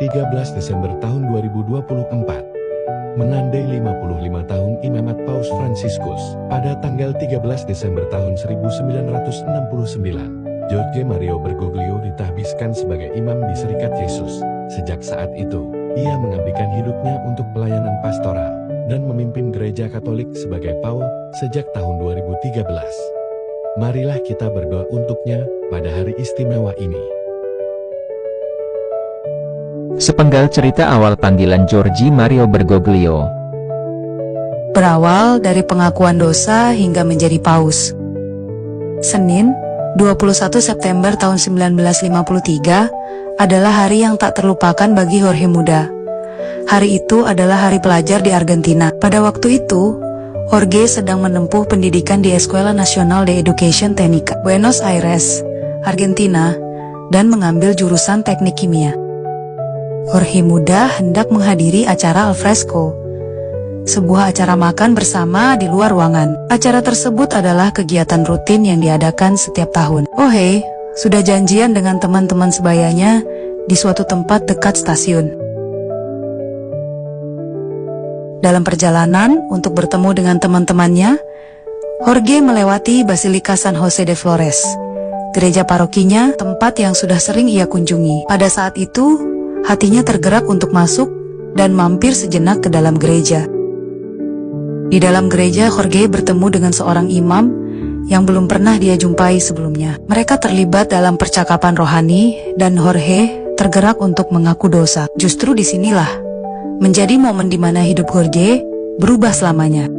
13 Desember tahun 2024. Menandai 55 tahun imamat Paus Fransiskus. Pada tanggal 13 Desember tahun 1969, Jorge Mario Bergoglio ditahbiskan sebagai imam di Serikat Yesus. Sejak saat itu, ia mengabdikan hidupnya untuk pelayanan pastoral dan memimpin gereja Katolik sebagai Paus sejak tahun 2013. Marilah kita berdoa untuknya pada hari istimewa ini. Sepenggal cerita awal panggilan Jorge Mario Bergoglio. Berawal dari pengakuan dosa hingga menjadi paus. Senin, 21 September tahun 1953 adalah hari yang tak terlupakan bagi Jorge muda. Hari itu adalah hari pelajar di Argentina. Pada waktu itu, Jorge sedang menempuh pendidikan di Escuela Nacional de Educación Técnica, Buenos Aires, Argentina, dan mengambil jurusan teknik kimia. Jorge muda hendak menghadiri acara alfresco, sebuah acara makan bersama di luar ruangan. Acara tersebut adalah kegiatan rutin yang diadakan setiap tahun. Jorge sudah janjian dengan teman-teman sebayanya di suatu tempat dekat stasiun. Dalam perjalanan untuk bertemu dengan teman-temannya, Jorge melewati Basilika San Jose de Flores, gereja parokinya, tempat yang sudah sering ia kunjungi. Pada saat itu, hatinya tergerak untuk masuk dan mampir sejenak ke dalam gereja. Di dalam gereja, Jorge bertemu dengan seorang imam yang belum pernah dia jumpai sebelumnya. Mereka terlibat dalam percakapan rohani dan Jorge tergerak untuk mengaku dosa. Justru disinilah menjadi momen di mana hidup Jorge berubah selamanya.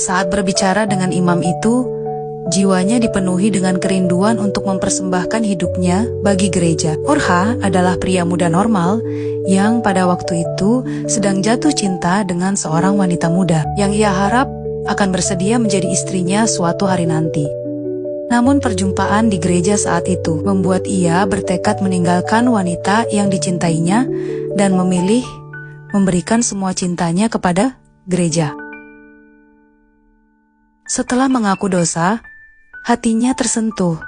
Saat berbicara dengan imam itu, jiwanya dipenuhi dengan kerinduan untuk mempersembahkan hidupnya bagi gereja. Jorge adalah pria muda normal yang pada waktu itu sedang jatuh cinta dengan seorang wanita muda yang ia harap akan bersedia menjadi istrinya suatu hari nanti. Namun perjumpaan di gereja saat itu membuat ia bertekad meninggalkan wanita yang dicintainya dan memilih memberikan semua cintanya kepada gereja. Setelah mengaku dosa, hatinya tersentuh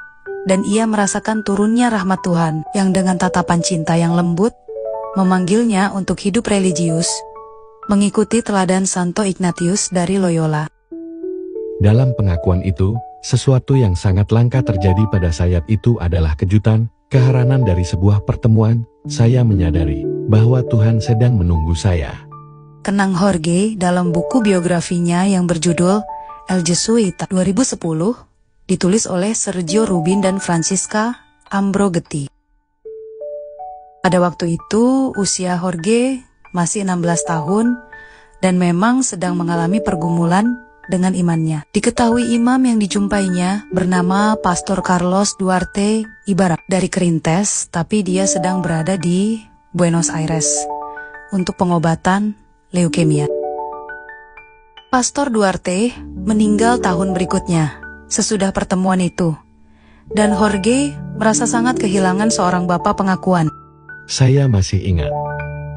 dan ia merasakan turunnya rahmat Tuhan yang dengan tatapan cinta yang lembut memanggilnya untuk hidup religius, mengikuti teladan Santo Ignatius dari Loyola. Dalam pengakuan itu, sesuatu yang sangat langka terjadi pada saat itu adalah kejutan, keheranan dari sebuah pertemuan. Saya menyadari bahwa Tuhan sedang menunggu saya. Kenang Jorge dalam buku biografinya yang berjudul El Jesuita 2010, ditulis oleh Sergio Rubin dan Francisca Ambrogetti. Pada waktu itu, usia Jorge masih 16 tahun dan memang sedang mengalami pergumulan dengan imannya. Diketahui imam yang dijumpainya bernama Pastor Carlos Duarte Ibarra dari Kerintes, tapi dia sedang berada di Buenos Aires untuk pengobatan leukemia. Pastor Duarte meninggal tahun berikutnya sesudah pertemuan itu, dan Jorge merasa sangat kehilangan seorang bapak pengakuan. Saya masih ingat,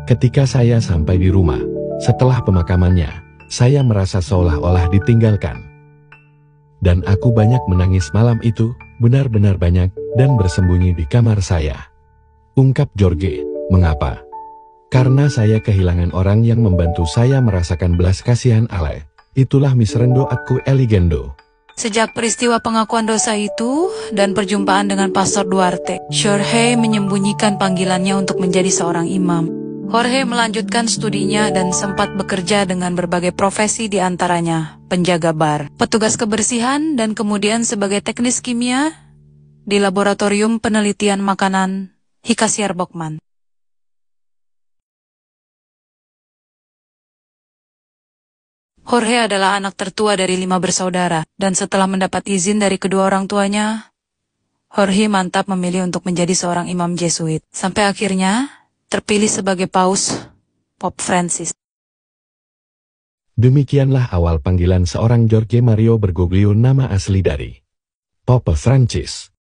ketika saya sampai di rumah, setelah pemakamannya, saya merasa seolah-olah ditinggalkan. Dan aku banyak menangis malam itu, benar-benar banyak, dan bersembunyi di kamar saya. Ungkap Jorge. Mengapa? Karena saya kehilangan orang yang membantu saya merasakan belas kasihan Allah. Itulah miserendo aku eligendo. Sejak peristiwa pengakuan dosa itu dan perjumpaan dengan Pastor Duarte, Jorge menyembunyikan panggilannya untuk menjadi seorang imam. Jorge melanjutkan studinya dan sempat bekerja dengan berbagai profesi, di antaranya penjaga bar, petugas kebersihan, dan kemudian sebagai teknis kimia di Laboratorium Penelitian Makanan Hikasiar Bokman. Jorge adalah anak tertua dari 5 bersaudara, dan setelah mendapat izin dari kedua orang tuanya, Jorge mantap memilih untuk menjadi seorang imam Jesuit, sampai akhirnya terpilih sebagai Paus Pope Francis. Demikianlah awal panggilan seorang Jorge Mario Bergoglio, nama asli dari Pope Francis.